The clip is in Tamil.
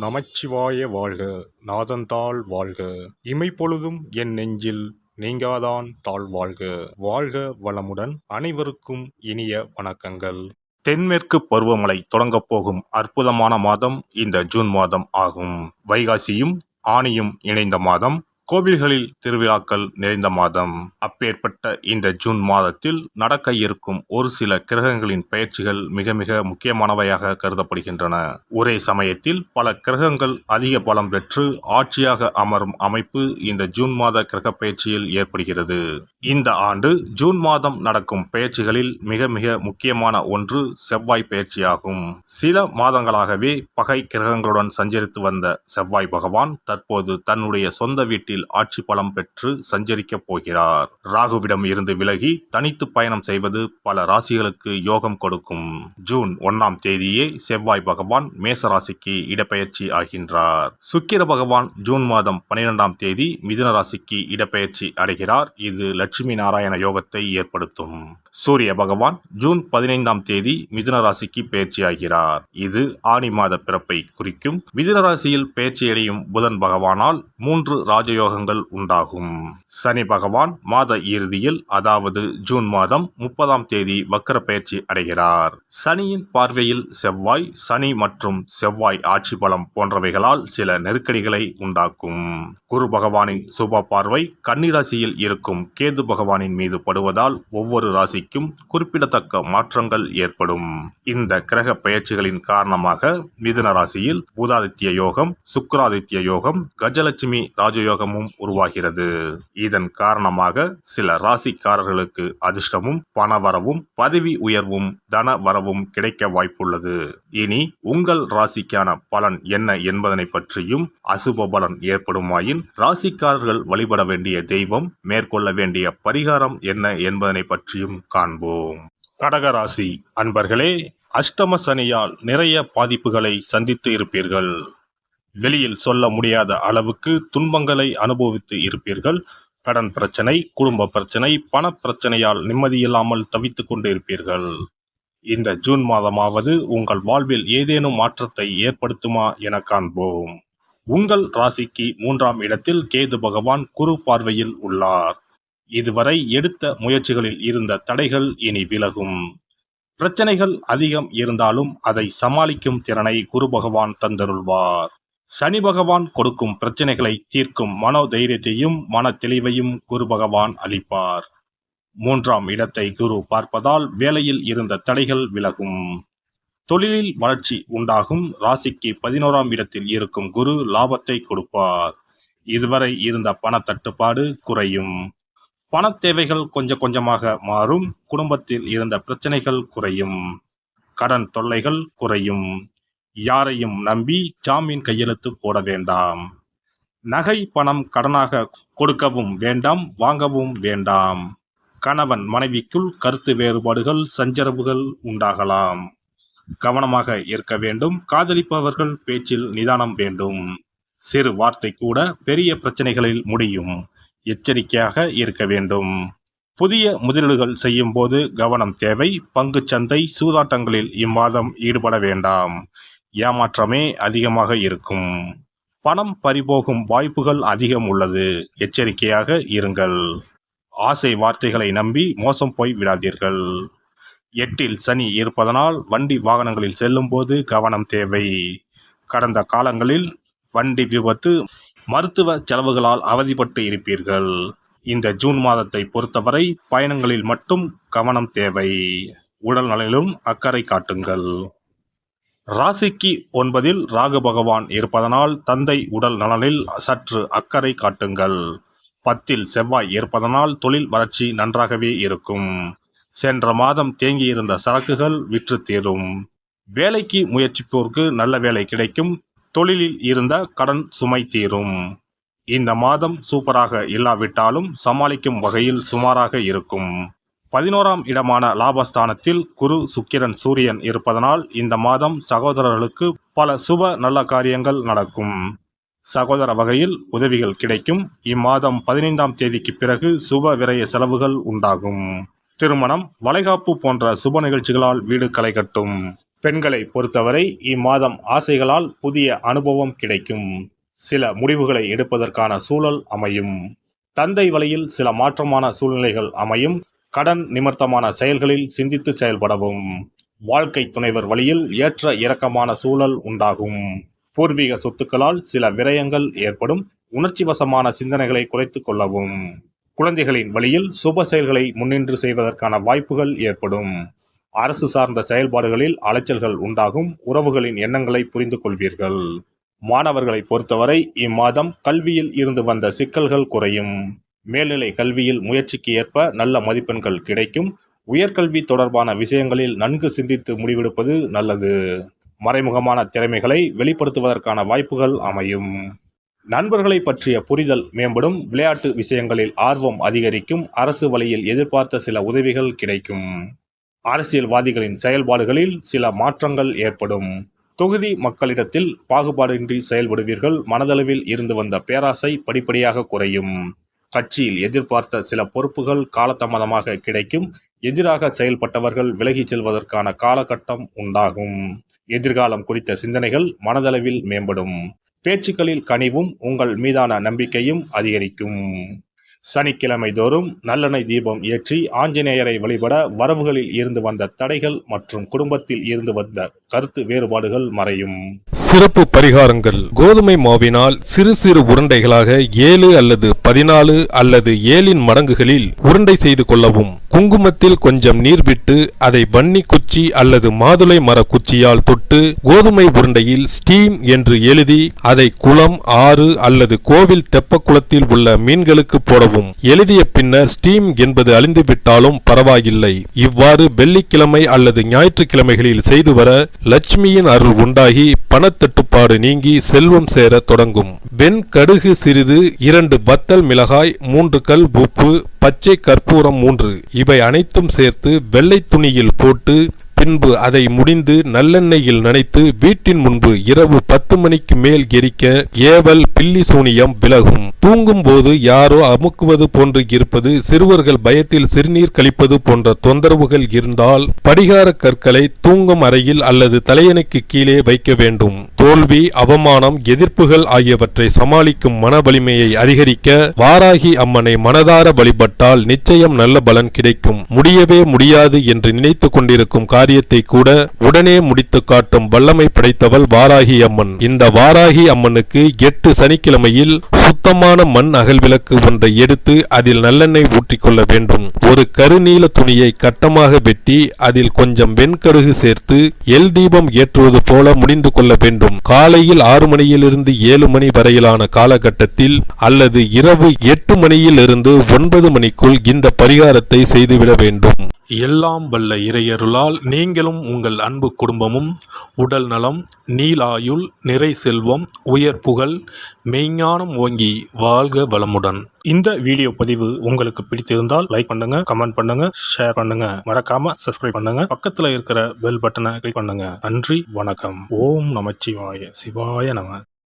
நமச்சிவாய வாழ்க. நாதந்தாள் வாழ்க. இமைப்பொழுதும் என் நெஞ்சில் நீங்காதான் தாழ் வாழ்க. வாழ்க வளமுடன். அனைவருக்கும் இனிய வணக்கங்கள். தென்மேற்கு பருவமழை தொடங்கப் போகும் அற்புதமான மாதம் இந்த ஜூன் மாதம் ஆகும். வைகாசியும் ஆனியும் இணைந்த மாதம், கோவில்களில் திருவிழாக்கள் நிறைந்த மாதம். அப்பேற்பட்ட இந்த ஜூன் மாதத்தில் நடக்க இருக்கும் ஒரு சில கிரகங்களின் பெயர்ச்சிகள் மிக மிக முக்கியமானவையாக கருதப்படுகின்றன. ஒரே சமயத்தில் பல கிரகங்கள் அதிக பலம் பெற்று ஆட்சியாக அமரும் அமைப்பு இந்த ஜூன் மாத கிரக பெயர்ச்சியில் ஏற்படுகிறது. இந்த ஆண்டு ஜூன் மாதம் நடக்கும் பெயர்ச்சிகளில் மிக மிக முக்கியமான ஒன்று செவ்வாய் பெயர்ச்சியாகும். சில மாதங்களாகவே பகை கிரகங்களுடன் சஞ்சரித்து வந்த செவ்வாய் பகவான் தற்போது தன்னுடைய சொந்த வீட்டில் ஆட்சி பலம் பெற்று சஞ்சரிக்கப் போகிறார். ராகுவிடம் இருந்து விலகி தனித்து பயணம் செய்வது பல ராசிகளுக்கு யோகம் கொடுக்கும். ஜூன் 1ஆம் தேதியே செவ்வாய் பகவான் மேச ராசிக்கு இடப்பெயர்ச்சி ஆகின்றார். சுக்கிர பகவான் ஜூன் மாதம் 12ஆம் தேதி மிதுன ராசிக்கு இடப்பெயர்ச்சி அடைகிறார். இது லட்சுமி நாராயண யோகத்தை ஏற்படுத்தும். சூரிய பகவான் ஜூன் 15ஆம் தேதி மிதுன ராசிக்கு பெயர்ச்சியாகிறார். இது ஆனி மாத பிறப்பை குறிக்கும். மிதுன ராசியில் பெயர்ச்சியடையும் புதன் பகவானால் 3 ராஜயோகங்கள் உண்டாகும். சனி பகவான் மாத இறுதியில், அதாவது ஜூன் மாதம் 30ஆம் தேதி வக்கர பெயர்ச்சி அடைகிறார். சனியின் பார்வையில் செவ்வாய், சனி மற்றும் செவ்வாய் ஆட்சி பலம் போன்றவைகளால் சில நெருக்கடிகளை உண்டாக்கும். குரு பகவானின் சுப பார்வை கன்னிராசியில் இருக்கும் கேது பகவானின் மீது படுவதால் ஒவ்வொரு ராசிக்கும் குறிப்பிடத்தக்க மாற்றங்கள் ஏற்படும். இந்த கிரக பெயர்ச்சிகளின் காரணமாக மிதுன ராசியில் பூதாதித்ய யோகம், சுக்கிராதித்ய யோகம், கஜலட்சுமி ராஜயோகமும் உருவாகிறது. இதன் காரணமாக சில ராசிக்காரர்களுக்கு அதிர்ஷ்டமும் பணவரவும் பதவி உயர்வும் தன வரவும் கிடைக்க வாய்ப்புள்ளது. இனி உங்கள் ராசிக்கான பலன் என்ன என்பதனை பற்றியும், அசுப பலன் ஏற்படுமாயின் ராசிக்காரர்கள் வழிபட வேண்டிய தெய்வம், மேற்கொள்ள வேண்டிய பரிகாரம் என்ன என்பதனை பற்றியும் காண்போம். கடகராசி அன்பர்களே, அஷ்டம சனியால் நிறைய பாதிப்புகளை சந்தித்து இருப்பீர்கள். வெளியில் சொல்ல முடியாத அளவுக்கு துன்பங்களை அனுபவித்து இருப்பீர்கள். கடன் பிரச்சனை, குடும்ப பிரச்சனை, பண பிரச்சனையால் நிம்மதியில்லாமல் தவித்துக் கொண்டு இருப்பீர்கள். இந்த ஜூன் மாதமாவது உங்கள் வாழ்வில் ஏதேனும் மாற்றத்தை ஏற்படுத்துமா என காண்போம். உங்கள் ராசிக்கு 3ஆம் இடத்தில் கேது பகவான் குரு பார்வையில் உள்ளார். இதுவரை எடுத்த முயற்சிகளில் இருந்த தடைகள் இனி விலகும். பிரச்சனைகள் அதிகம் இருந்தாலும் அதை சமாளிக்கும் திறனை குரு பகவான் தந்தருள்வார். சனி பகவான் கொடுக்கும் பிரச்சனைகளை தீர்க்கும் மனோதைரியத்தையும் மன தெளிவையும் குரு பகவான் அளிப்பார். 3ஆம் இடத்தை குரு பார்ப்பதால் வேலையில் இருந்த தடைகள் விலகும். தொழிலில் வளர்ச்சி உண்டாகும். ராசிக்கு 11ஆம் இடத்தில் இருக்கும் குரு லாபத்தை கொடுப்பார். இதுவரை இருந்த பண தட்டுப்பாடு குறையும். பண தேவைகள் கொஞ்சம் கொஞ்சமாக மாறும். குடும்பத்தில் இருந்த பிரச்சனைகள் குறையும். கடன் தொல்லைகள் குறையும். யாரையும் நம்பி ஜாமீன் கையெழுத்து போட வேண்டாம். நகை பணம் கடனாக கொடுக்கவும் வேண்டாம், வாங்கவும் வேண்டாம். கணவன் மனைவிக்குள் கருத்து வேறுபாடுகள், சஞ்சரவுகள் உண்டாகலாம். கவனமாக இருக்க வேண்டும். காதலிப்பவர்கள் பேச்சில் நிதானம் வேண்டும். சிறு வார்த்தை கூட பெரிய பிரச்சனைகளில் முடியும். எச்சரிக்கையாக இருக்க வேண்டும். புதிய முதலீடுகள் செய்யும் போது கவனம் தேவை. பங்கு சந்தை, சூதாட்டங்களில் இம்மாதம் ஈடுபட வேண்டாம். ஏமாற்றமே அதிகமாக இருக்கும். பணம் பறிபோகும் வாய்ப்புகள் அதிகம் உள்ளது. எச்சரிக்கையாக இருங்கள். ஆசை வார்த்தைகளை நம்பி மோசம் போய் விடாதீர்கள். 8இல் சனி இருப்பதனால் வண்டி வாகனங்களில் செல்லும் போது கவனம் தேவை. கடந்த காலங்களில் வண்டி விபத்து, மருத்துவ செலவுகளால் அவதிப்பட்டு இருப்பீர்கள். இந்த ஜூன் மாதத்தை பொறுத்தவரை பயணங்களில் மட்டும் கவனம் தேவை. உடல் நலனிலும் அக்கறை காட்டுங்கள். ராசிக்கு 9இல் ராகு பகவான் இருப்பதனால் தந்தை உடல் நலனில் சற்று அக்கறை காட்டுங்கள். 10இல் செவ்வாய் இருப்பதனால் தொழில் வளர்ச்சி நன்றாகவே இருக்கும். சென்ற மாதம் தேங்கியிருந்த சரக்குகள் விற்று தீரும். வேலைக்கு முயற்சிப்போருக்கு நல்ல வேலை கிடைக்கும். தொழிலில் இருந்த கடன் சுமை தீரும். இந்த மாதம் சூப்பராக இல்லாவிட்டாலும் சமாளிக்கும் வகையில் சுமாராக இருக்கும். 11ஆம் இடமான லாபஸ்தானத்தில் குரு, சுக்கிரன், சூரியன் இருப்பதனால் இந்த மாதம் சகோதரர்களுக்கு பல சுப நல்ல காரியங்கள் நடக்கும். சகோதர வகையில் உதவிகள் கிடைக்கும். இம்மாதம் 15ஆம் தேதிக்கு பிறகு சுப விரய செலவுகள் உண்டாகும். திருமணம், வளைகாப்பு போன்ற சுப நிகழ்ச்சிகளால் வீடு களை கட்டும். பெண்களை பொறுத்தவரை இம்மாதம் ஆசைகளால் புதிய அனுபவம் கிடைக்கும். சில முடிவுகளை எடுப்பதற்கான சூழல் அமையும். தந்தை வழியில் சில மாற்றமான சூழ்நிலைகள் அமையும். கடன் நிமித்தமான செயல்களில் சிந்தித்து செயல்படவும். வாழ்க்கை துணைவர் வழியில் ஏற்ற இறக்கமான சூழல் உண்டாகும். பூர்வீக சொத்துக்களால் சில விரயங்கள் ஏற்படும். உணர்ச்சி வசமான சிந்தனைகளை குறைத்துக் கொள்ளவும். குழந்தைகளின் வழியில் சுப செயல்களை முன்னின்று செய்வதற்கான வாய்ப்புகள் ஏற்படும். அரசு சார்ந்த செயல்பாடுகளில் அலைச்சல்கள் உண்டாகும். உறவுகளின் எண்ணங்களை புரிந்து கொள்வீர்கள். மாணவர்களை பொறுத்தவரை இம்மாதம் கல்வியில் இருந்து வந்த சிக்கல்கள் குறையும். மேல்நிலை கல்வியில் முயற்சிக்கு ஏற்ப நல்ல மதிப்பெண்கள் கிடைக்கும். உயர்கல்வி தொடர்பான விஷயங்களில் நன்கு சிந்தித்து முடிவெடுப்பது நல்லது. மறைமுகமான திறமைகளை வெளிப்படுத்துவதற்கான வாய்ப்புகள் அமையும். நண்பர்களை பற்றிய புரிதல் மேம்படும். விளையாட்டு விஷயங்களில் ஆர்வம் அதிகரிக்கும். அரசு வழியில் எதிர்பார்த்த சில உதவிகள் கிடைக்கும். அரசியல்வாதிகளின் செயல்பாடுகளில் சில மாற்றங்கள் ஏற்படும். தொகுதி மக்களிடத்தில் பாகுபாடின்றி செயல்படுவீர்கள். மனதளவில் இருந்து வந்த பேராசை படிப்படியாக குறையும். கட்சியில் எதிர்பார்த்த சில பொறுப்புகள் காலதாமதமாக கிடைக்கும். எதிராக செயல்பட்டவர்கள் விலகிச் செல்வதற்கான காலகட்டம் உண்டாகும். எதிர்காலம் குறித்த சிந்தனைகள் மனதளவில் மேம்படும். பேச்சுக்களில் கனிவும் உங்கள் மீதான நம்பிக்கையும் அதிகரிக்கும். சனிக்கிழமை தோறும் நல்லெண்ணெய் தீபம் ஏற்றி ஆஞ்சநேயரை வழிபட வரவுகளில் இருந்து வந்த தடைகள் மற்றும் குடும்பத்தில் இருந்து வந்த கருத்து வேறுபாடுகள் மறையும். சிறப்பு பரிகாரங்கள். கோதுமை மாவினால் சிறு சிறு உருண்டைகளாக 7 அல்லது 14 அல்லது 7 மடங்குகளில் உருண்டை செய்து கொள்ளவும். குங்குமத்தில் கொஞ்சம் நீர் விட்டு அதை வன்னி குச்சி அல்லது மாதுளை மர குச்சியால் தொட்டு கோதுமை உருண்டையில் ஸ்டீம் என்று எழுதி அதை குளம், ஆறு அல்லது கோவில் தெப்பக்குளத்தில் உள்ள மீன்களுக்கு போடவும். எழுதிய பின்னர் ஸ்டீம் என்பது அழிந்துவிட்டாலும் பரவாயில்லை. இவ்வாறு வெள்ளிக்கிழமை அல்லது ஞாயிற்றுக்கிழமைகளில் செய்து வர லட்சுமியின் அருள் உண்டாகி பணத்தட்டுப்பாடு நீங்கி செல்வம் சேர தொடங்கும். வெண்கடுகு சிறிது, 2 வத்தல் மிளகாய், 3 கல் உப்பு, பச்சை கற்பூரம் 3 இவை அனைத்தும் சேர்த்து வெள்ளை துணியில் போட்டு பின்பு அதை முடிந்து நல்லெண்ணெயில் நனைத்து வீட்டின் முன்பு இரவு 10 மணிக்கு மேல் எரிக்க ஏவல், பில்லி சூனியம் விலகும். தூங்கும் போது யாரோ அமுக்குவது போன்று இருப்பது, சிறுவர்கள் பயத்தில் சிறுநீர் கழிப்பது போன்ற தொந்தரவுகள் இருந்தால் படிகார கற்களை தூங்கும் அறையில் அல்லது தலையணைக்கு கீழே வைக்க வேண்டும். தோல்வி, அவமானம், எதிர்ப்புகள் ஆகியவற்றை சமாளிக்கும் மன வலிமையை அதிகரிக்க வாராகி அம்மனை மனதார வழிபட்டால் நிச்சயம் நல்ல பலன் கிடைக்கும். முடியவே முடியாது என்று நினைத்து கொண்டிருக்கும் காரியத்தை கூட உடனே முடித்து காட்டும் வல்லமை படைத்தவள் வாராகி அம்மன். இந்த வாராகி அம்மனுக்கு 8 சனிக்கிழமையில் சுத்தமான மண் அகல் விளக்கு ஒன்றை எடுத்து அதில் நல்லெண்ணெய் ஊற்றிக்கொள்ள வேண்டும். ஒரு கருநீல துணியை கட்டமாக வெட்டி அதில் கொஞ்சம் வெண்கடுகு சேர்த்து எல் தீபம் ஏற்றுவது போல முடிந்து கொள்ள வேண்டும். காலையில் 6 மணியிலிருந்து 7 மணி வரையிலான காலகட்டத்தில் அல்லது இரவு 8 மணியிலிருந்து 9 மணிக்குள் இந்த பரிகாரத்தை செய்துவிட வேண்டும். எல்லாம் வல்ல இறையருளால் நீங்களும் உங்கள் அன்பு குடும்பமும் உடல் நலம், நீலாயுள், நிறை செல்வம், உயர் புகழ், மெய்ஞானம் ஓங்கி வாழ்க வளமுடன். இந்த வீடியோ பதிவு உங்களுக்கு பிடித்திருந்தால் லைக் பண்ணுங்க, கமெண்ட் பண்ணுங்க, ஷேர் பண்ணுங்க, மறக்காம சப்ஸ்கிரைப் பண்ணுங்க, பக்கத்துல இருக்கிற பெல் பட்டனை கிளிக் பண்ணுங்க. நன்றி, வணக்கம். ஓம் நமச்சிவாய. சிவாய நம.